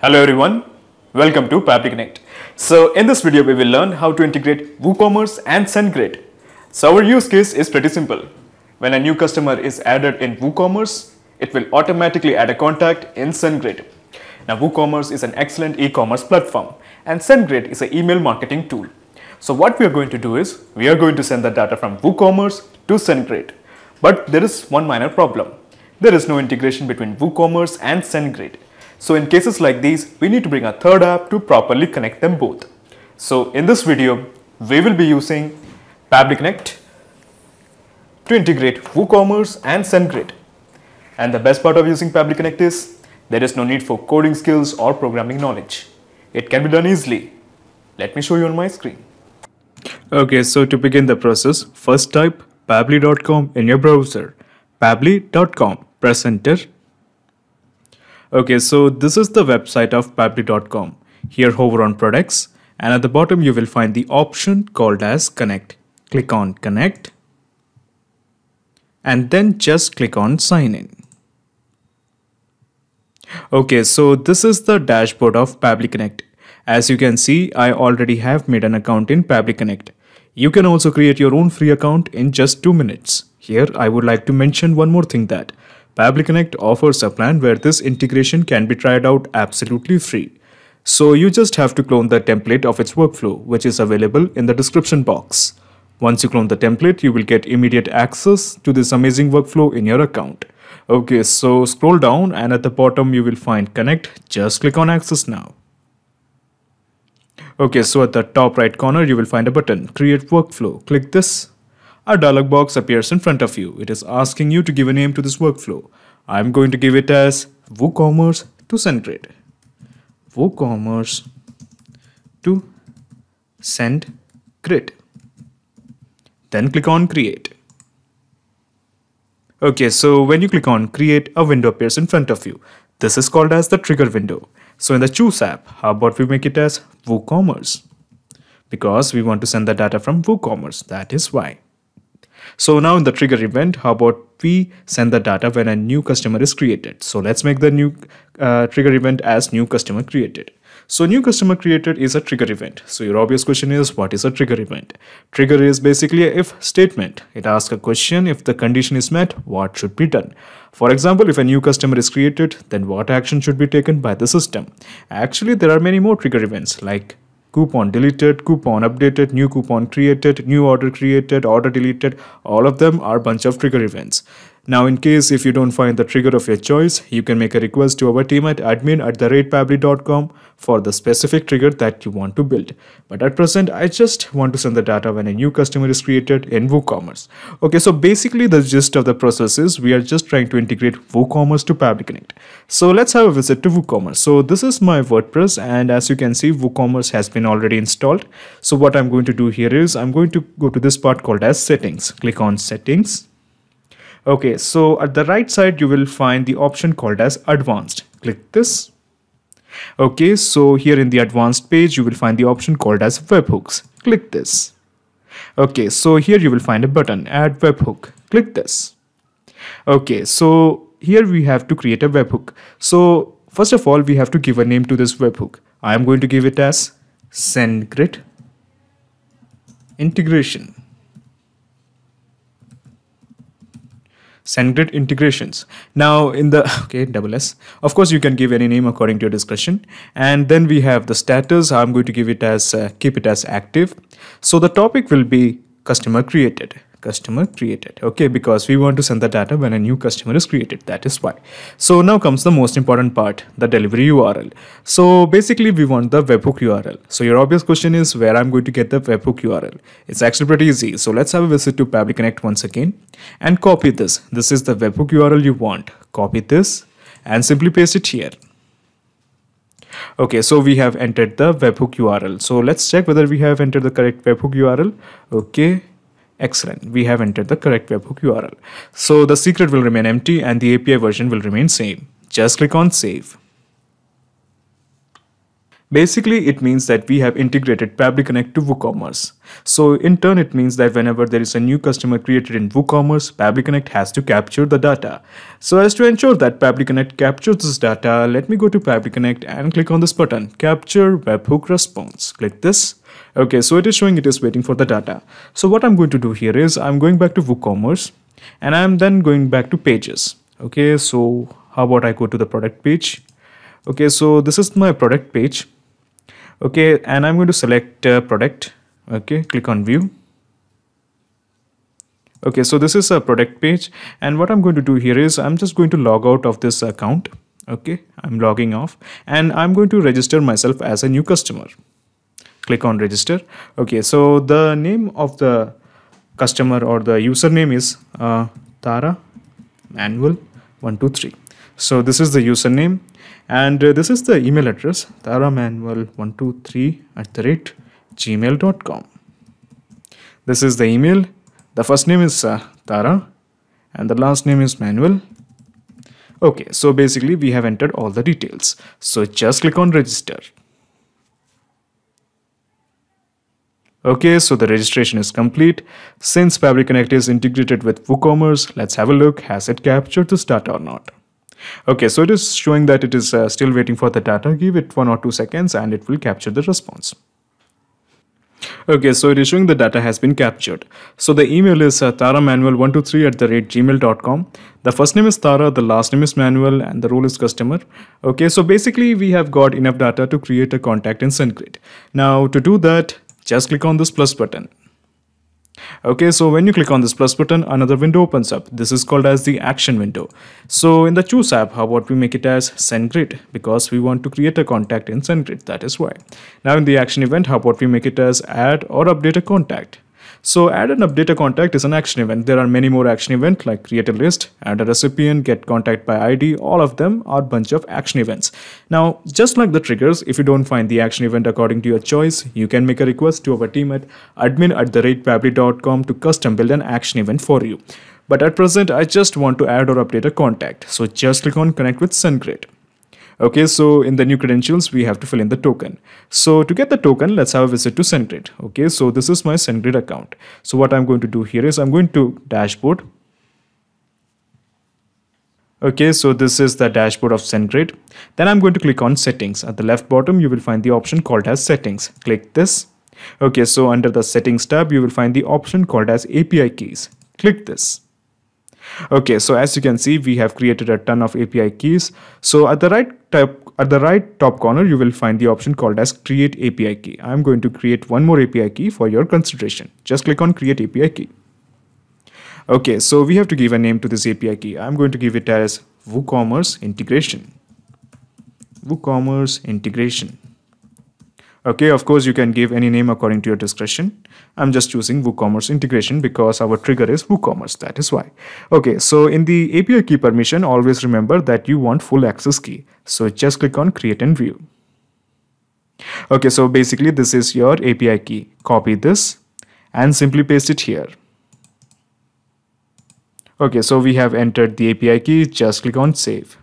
Hello everyone, welcome to Pabbly Connect. So in this video we will learn how to integrate WooCommerce and SendGrid. So our use case is pretty simple. When a new customer is added in WooCommerce, it will automatically add a contact in SendGrid. Now WooCommerce is an excellent e-commerce platform and SendGrid is an email marketing tool. So what we are going to do is, we are going to send the data from WooCommerce to SendGrid. But there is one minor problem. There is no integration between WooCommerce and SendGrid. So in cases like these, we need to bring a third app to properly connect them both. So in this video, we will be using Pabbly Connect to integrate WooCommerce and SendGrid. And the best part of using Pabbly Connect is, there is no need for coding skills or programming knowledge. It can be done easily. Let me show you on my screen. Okay, so to begin the process, first type pabbly.com in your browser. Pabbly.com, press enter. Okay, so this is the website of pabbly.com. Here hover on products and at the bottom you will find the option called as connect. Click on connect and then just click on sign in. Okay, so this is the dashboard of Pabbly Connect. As you can see, I already have made an account in Pabbly Connect. You can also create your own free account in just 2 minutes. Here I would like to mention one more thing, that Pabbly Connect offers a plan where this integration can be tried out absolutely free. So you just have to clone the template of its workflow, which is available in the description box. Once you clone the template, you will get immediate access to this amazing workflow in your account. Okay, so scroll down and at the bottom you will find connect. Just click on access now. Okay, so at the top right corner you will find a button, create workflow. Click this. A dialog box appears in front of you. It is asking you to give a name to this workflow. I'm going to give it as WooCommerce to SendGrid. WooCommerce to SendGrid. Then click on create. Okay, so when you click on create, a window appears in front of you. This is called as the trigger window. So in the choose app, how about we make it as WooCommerce? Because we want to send the data from WooCommerce, that is why. So now in the trigger event, how about we send the data when a new customer is created? So let's make the new trigger event as new customer created. So new customer created is a trigger event. So your obvious question is, what is a trigger event? Trigger is basically a if statement. It asks a question, if the condition is met, what should be done? For example, if a new customer is created, then what action should be taken by the system? Actually, there are many more trigger events like coupon deleted, coupon updated, new coupon created, new order created, order deleted. All of them are a bunch of trigger events. Now in case if you don't find the trigger of your choice, you can make a request to our team at admin@pabbly.com for the specific trigger that you want to build. But at present, I just want to send the data when a new customer is created in WooCommerce. Okay, so basically the gist of the process is we are just trying to integrate WooCommerce to Pabbly Connect. So let's have a visit to WooCommerce. So this is my WordPress and as you can see, WooCommerce has been already installed. So what I'm going to do here is I'm going to go to this part called as settings. Click on settings. Okay, so at the right side, you will find the option called as advanced. Click this. Okay, so here in the advanced page, you will find the option called as webhooks. Click this. Okay, so here you will find a button, add webhook. Click this. Okay, so here we have to create a webhook. So first of all, we have to give a name to this webhook. I am going to give it as SendGrid integration. SendGrid integrations. Now in the double S. Of course, you can give any name according to your discretion. And then we have the status. I'm going to give it as keep it as active. So the topic will be customer created. Customer created. Okay, because we want to send the data when a new customer is created. That is why. So now comes the most important part, the delivery URL. So basically we want the webhook URL. So your obvious question is where I'm going to get the webhook URL. It's actually pretty easy. So let's have a visit to Pabbly Connect once again and copy this. This is the webhook URL you want. Copy this and simply paste it here. Okay, so we have entered the webhook URL. So let's check whether we have entered the correct webhook URL. Okay. Excellent. We have entered the correct webhook URL. So the secret will remain empty and the API version will remain same. Just click on save. Basically, it means that we have integrated Pabbly Connect to WooCommerce. So in turn, it means that whenever there is a new customer created in WooCommerce, Pabbly Connect has to capture the data. So as to ensure that Pabbly Connect captures this data, let me go to Pabbly Connect and click on this button, Capture Webhook Response. Click this. Okay, so it is showing it is waiting for the data. So what I'm going to do here is I'm going back to WooCommerce and I'm then going back to Pages. Okay, so how about I go to the product page? Okay, so this is my product page. Okay, and I'm going to select product. Okay, click on view. Okay, so this is a product page, and what I'm going to do here is I'm just going to log out of this account. Okay, I'm logging off and I'm going to register myself as a new customer. Click on register. Okay, so the name of the customer or the username is Tara Manuel 123. So this is the username. And this is the email address, taramanuel123@gmail.com. This is the email. The first name is Tara and the last name is Manuel. Okay, so basically we have entered all the details. So just click on register. Okay, so the registration is complete. Since Pabbly Connect is integrated with WooCommerce, let's have a look. Has it captured this data or not? Okay, so it is showing that it is still waiting for the data. Give it 1 or 2 seconds and it will capture the response. Okay, so it is showing the data has been captured. So the email is taramanuel123@gmail.com. The first name is Tara, the last name is Manuel, and the role is customer. Okay, so basically we have got enough data to create a contact in SendGrid. Now to do that, just click on this plus button. Okay, so when you click on this plus button, another window opens up. This is called as the action window. So in the Choose app, how about we make it as SendGrid, because we want to create a contact in SendGrid, that is why. Now in the action event, how about we make it as add or update a contact. So add and update a contact is an action event. There are many more action events like create a list, add a recipient, get contact by ID. All of them are bunch of action events. Now, just like the triggers, if you don't find the action event according to your choice, you can make a request to our team at admin@pabbly.com to custom build an action event for you. But at present, I just want to add or update a contact. So just click on connect with SendGrid. Okay, so in the new credentials, we have to fill in the token. So to get the token, let's have a visit to SendGrid. Okay, so this is my SendGrid account. So what I'm going to do here is I'm going to dashboard. Okay, so this is the dashboard of SendGrid. Then I'm going to click on settings. At the left bottom, you will find the option called as settings. Click this. Okay, so under the settings tab, you will find the option called as API keys. Click this. Okay, so as you can see, we have created a ton of API keys. So at the right top corner, you will find the option called as create API key. I'm going to create one more API key for your consideration. Just click on create API key. Okay, so we have to give a name to this API key. I'm going to give it as WooCommerce integration. WooCommerce integration. Okay, of course, you can give any name according to your discretion. I'm just choosing WooCommerce integration because our trigger is WooCommerce, that is why. Okay, so in the API key permission, always remember that you want full access key. So just click on create and view. Okay, so basically this is your API key. Copy this and simply paste it here. Okay, so we have entered the API key. Just click on save.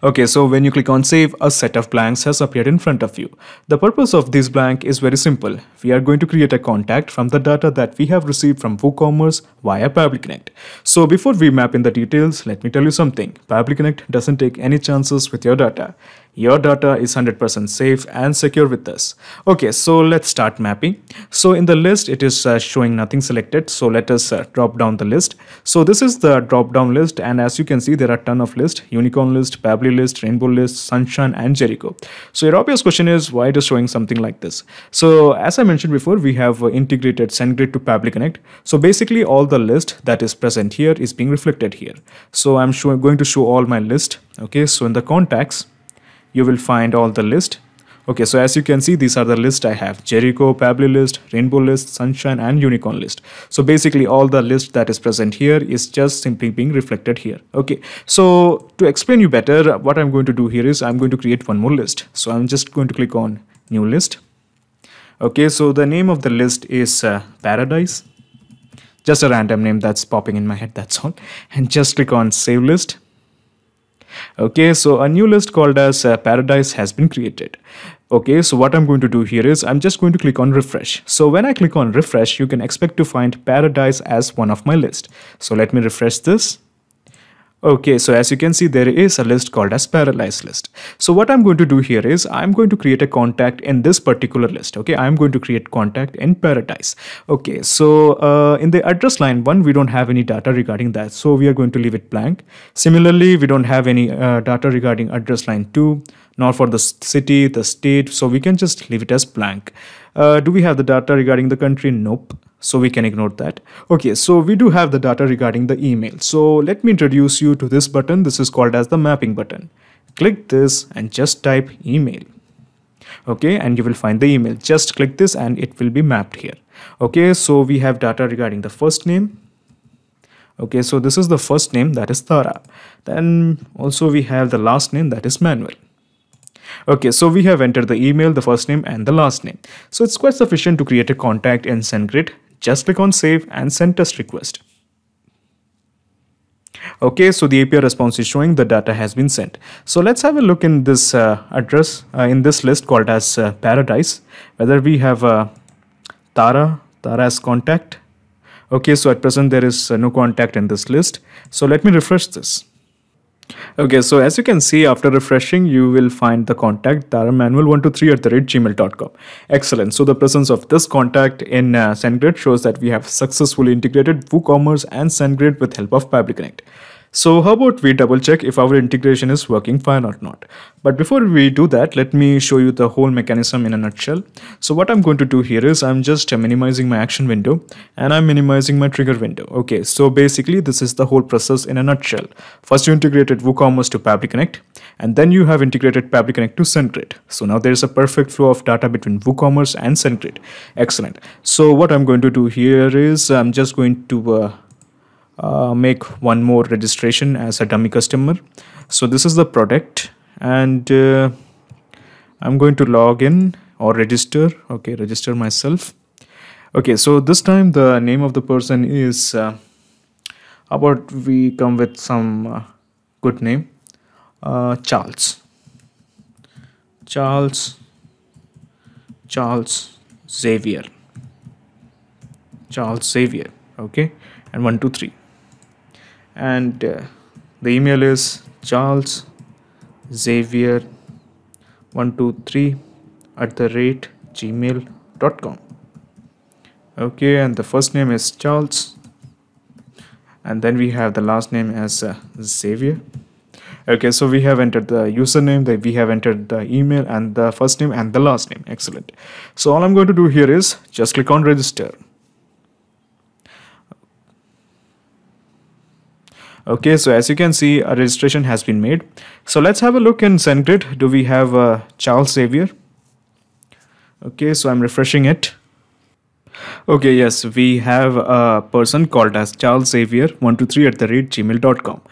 Okay, so when you click on save, a set of blanks has appeared in front of you. The purpose of this blank is very simple. We are going to create a contact from the data that we have received from WooCommerce via Pabbly Connect. So before we map in the details, let me tell you something. Pabbly Connect doesn't take any chances with your data. Your data is 100% safe and secure with us. Okay, so let's start mapping. So in the list, it is showing nothing selected. So let us drop down the list. So this is the drop down list, and as you can see, there are a ton of lists: Unicorn list, Pabbly list, Rainbow list, Sunshine, and Jericho. So your obvious question is why it is showing something like this. So as I mentioned before, we have integrated SendGrid to Pabbly Connect. So basically all the list that is present here is being reflected here. So I'm going to show all my list. Okay, so in the contacts, you will find all the list. Okay, so as you can see, these are the list I have: Jericho, Pabbly list, Rainbow list, Sunshine, and Unicorn list. So basically all the list that is present here is just simply being reflected here. Okay, so to explain you better, what I'm going to do here is I'm going to create one more list. So I'm just going to click on new list. Okay, so the name of the list is Paradise. Just a random name that's popping in my head, that's all. And just click on save list. Okay, so a new list called as Paradise has been created. Okay, so what I'm going to do here is I'm just going to click on refresh. So when I click on refresh, you can expect to find Paradise as one of my list. So let me refresh this. Okay, so as you can see, there is a list called as Paradise list. So what I'm going to do here is I'm going to create a contact in this particular list. Okay, I'm going to create contact in Paradise. Okay, so in the address line 1, we don't have any data regarding that. So we are going to leave it blank. Similarly, we don't have any data regarding address line 2, nor for the city, the state. So we can just leave it as blank. Do we have the data regarding the country? Nope. So we can ignore that. Okay, so we do have the data regarding the email. So let me introduce you to this button. This is called as the mapping button. Click this and just type email. Okay, and you will find the email. Just click this and it will be mapped here. Okay, so we have data regarding the first name. Okay, so this is the first name, that is Tara. Then also we have the last name, that is Manuel. Okay, so we have entered the email, the first name and the last name. So it's quite sufficient to create a contact in SendGrid. Just click on save and send test request. Okay, so the API response is showing the data has been sent. So let's have a look in this address in this list called as Paradise, whether we have Tara as contact. Okay, so at present there is no contact in this list. So let me refresh this. Okay, so as you can see, after refreshing, you will find the contact taramanuel123@gmail.com. Excellent. So the presence of this contact in SendGrid shows that we have successfully integrated WooCommerce and SendGrid with help of PabliConnect. So how about we double check if our integration is working fine or not. But before we do that, let me show you the whole mechanism in a nutshell. So what I'm going to do here is I'm just minimizing my action window and I'm minimizing my trigger window. Okay, so basically this is the whole process in a nutshell. First you integrated WooCommerce to PabliConnect and then you have integrated PabliConnect to SendGrid. So now there is a perfect flow of data between WooCommerce and SendGrid. Excellent. So what I'm going to do here is I'm just going to make one more registration as a dummy customer. So this is the product and I'm going to log in or register. Okay, register myself. Okay, so this time the name of the person is how about we come with some good name, Charles Xavier. Okay, and 1 2 3, and the email is charlesxavier123@gmail.com. okay, and the first name is Charles and then we have the last name as Xavier. Okay, so we have entered the username, we have entered the email and the first name and the last name. Excellent. So all I'm going to do here is just click on register. Okay, so as you can see, a registration has been made. So let's have a look in SendGrid. Do we have Charles Xavier? Okay, so I'm refreshing it. Okay, yes, we have a person called as Charles Xavier123@gmail.com.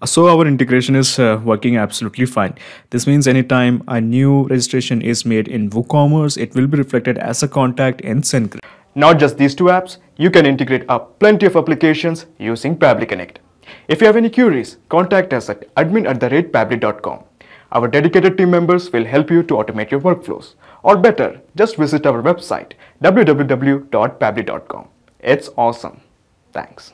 So our integration is working absolutely fine. This means anytime a new registration is made in WooCommerce, it will be reflected as a contact in SendGrid. Not just these two apps, you can integrate up plenty of applications using PabliConnect. If you have any queries, contact us at admin@pabli.com. Our dedicated team members will help you to automate your workflows. Or better, just visit our website www.pabli.com. It's awesome. Thanks.